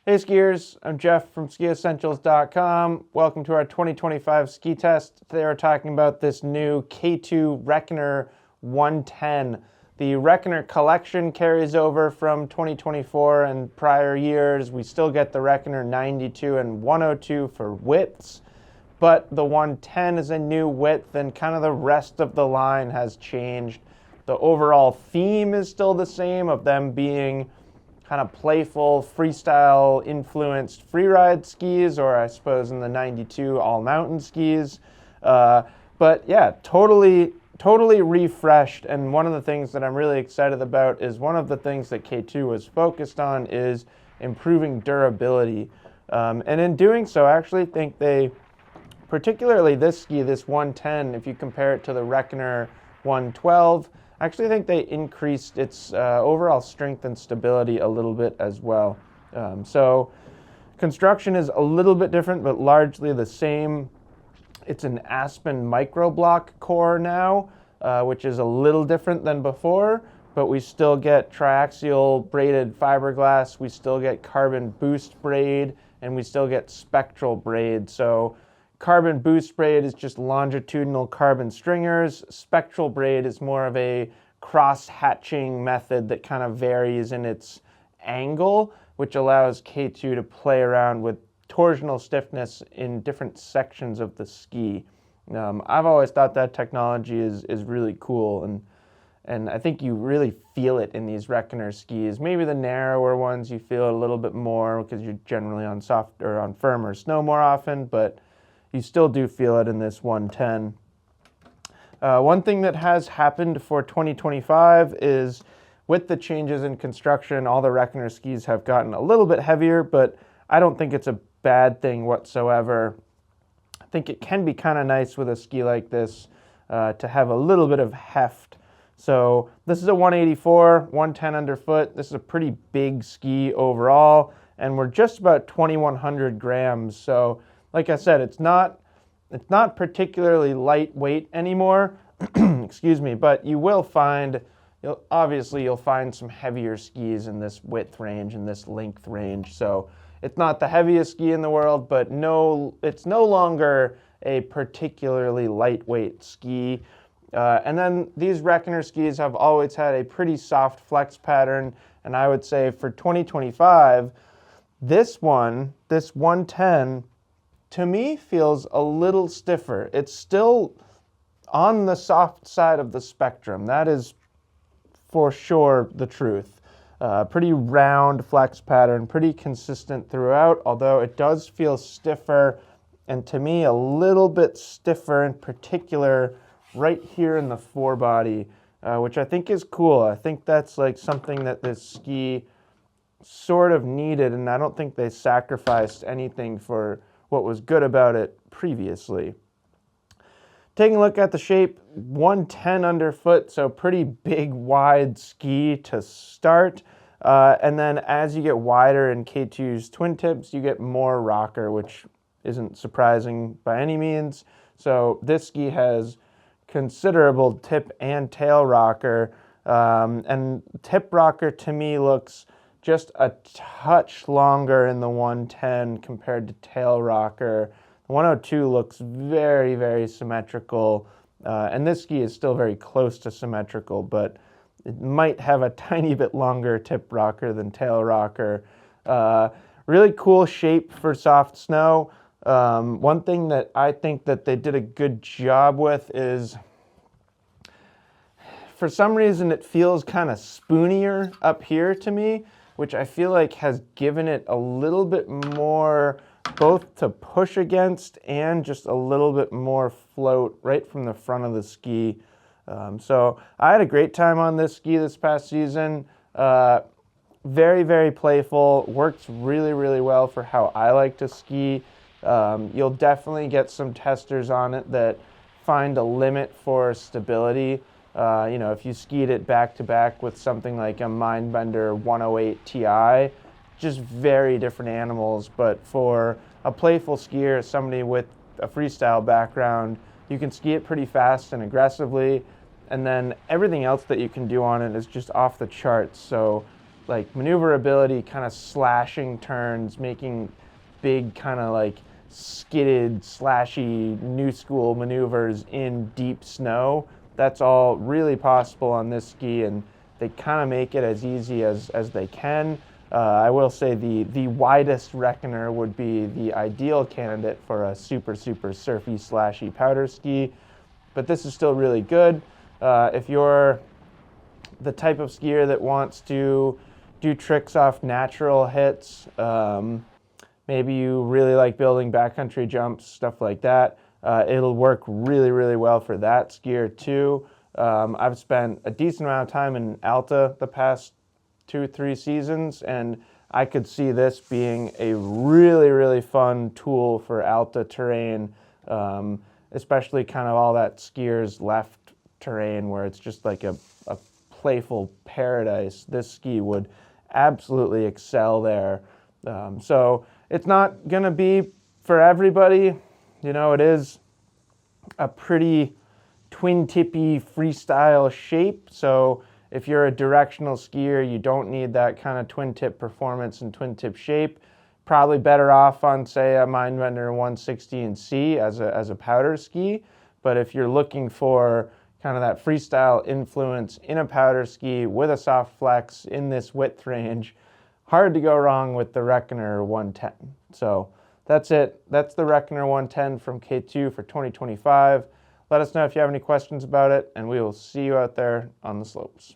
Hey skiers, I'm Jeff from skiessentials.com. Welcome to our 2025 ski test. Today we're talking about this new K2 Reckoner 110. The Reckoner collection carries over from 2024 and prior years. We still get the Reckoner 92 and 102 for widths, but the 110 is a new width and kind of the rest of the line has changed. The overall theme is still the same, of them being kind of playful, freestyle influenced freeride skis, or I suppose in the 92 all mountain skis. But yeah, totally refreshed. And one of the things that I'm really excited about is one of the things that K2 was focused on is improving durability. And in doing so, I actually think they, particularly this ski, this 110, if you compare it to the Reckoner 112, I actually think they increased its overall strength and stability a little bit as well. So construction is a little bit different, but largely the same. It's an Aspen microblock core now, which is a little different than before, but we still get triaxial braided fiberglass, we still get carbon boost braid, and we still get spectral braid. So carbon boost braid is just longitudinal carbon stringers. Spectral braid is more of a cross-hatching method that kind of varies in its angle, which allows K2 to play around with torsional stiffness in different sections of the ski. I've always thought that technology is really cool, and I think you really feel it in these Reckoner skis. Maybe the narrower ones you feel it a little bit more because you're generally on soft or on firmer snow more often, but you still do feel it in this 110. One thing that has happened for 2025 is with the changes in construction, all the Reckoner skis have gotten a little bit heavier, but I don't think it's a bad thing whatsoever. I think it can be kind of nice with a ski like this to have a little bit of heft. So this is a 184, 110 underfoot. This is a pretty big ski overall, and we're just about 2,100 grams. So like I said, it's not particularly lightweight anymore, excuse me, but you will find, you'll find some heavier skis in this width range, in this length range. So it's not the heaviest ski in the world, but it's no longer a particularly lightweight ski. And then these Reckoner skis have always had a pretty soft flex pattern, and I would say for 2025, this 110, to me feels a little stiffer. It's still on the soft side of the spectrum. That is for sure the truth. Pretty round flex pattern, pretty consistent throughout, although it does feel stiffer, and to me a little bit stiffer in particular right here in the forebody, which I think is cool. I think that's like something that this ski sort of needed, and I don't think they sacrificed anything for what was good about it previously. Taking a look at the shape, 110 underfoot, so pretty big, wide ski to start. And then as you get wider in K2's twin tips, you get more rocker, which isn't surprising by any means. So this ski has considerable tip and tail rocker. And tip rocker to me looks just a touch longer in the 110 compared to tail rocker. The 102 looks very, very symmetrical, and this ski is still very close to symmetrical, but it might have a tiny bit longer tip rocker than tail rocker. Really cool shape for soft snow. One thing that I think that they did a good job with is, for some reason, it feels kind of spoonier up here to me, which I feel like has given it a little bit more both to push against and just a little bit more float right from the front of the ski. So I had a great time on this ski this past season. Very, very playful, works really, really well for how I like to ski. You'll definitely get some testers on it that find a limit for stability. If you skied it back to back with something like a Mindbender 108 Ti, just very different animals. But for a playful skier, somebody with a freestyle background, you can ski it pretty fast and aggressively, and then everything else that you can do on it is just off the charts. So like maneuverability, kind of slashing turns, making big kind of like skidded, slashy, new school maneuvers in deep snow. That's all really possible on this ski, and they kind of make it as easy as they can. I will say the widest Reckoner would be the ideal candidate for a super surfy, slashy powder ski, but this is still really good. If you're the type of skier that wants to do tricks off natural hits, maybe you really like building backcountry jumps, stuff like that, it'll work really well for that skier too. I've spent a decent amount of time in Alta the past 2-3 seasons, and I could see this being a really fun tool for Alta terrain, especially kind of all that skier's left terrain where it's just like a playful paradise. This ski would absolutely excel there. So it's not going to be for everybody. You know, it is a pretty twin tippy freestyle shape, so if you're a directional skier, you don't need that kind of twin tip performance and twin tip shape. Probably better off on, say, a Mindbender 116C as a powder ski. But if you're looking for kind of that freestyle influence in a powder ski with a soft flex in this width range, hard to go wrong with the Reckoner 110. So that's it. That's the Reckoner 110 from K2 for 2025. Let us know if you have any questions about it, and we will see you out there on the slopes.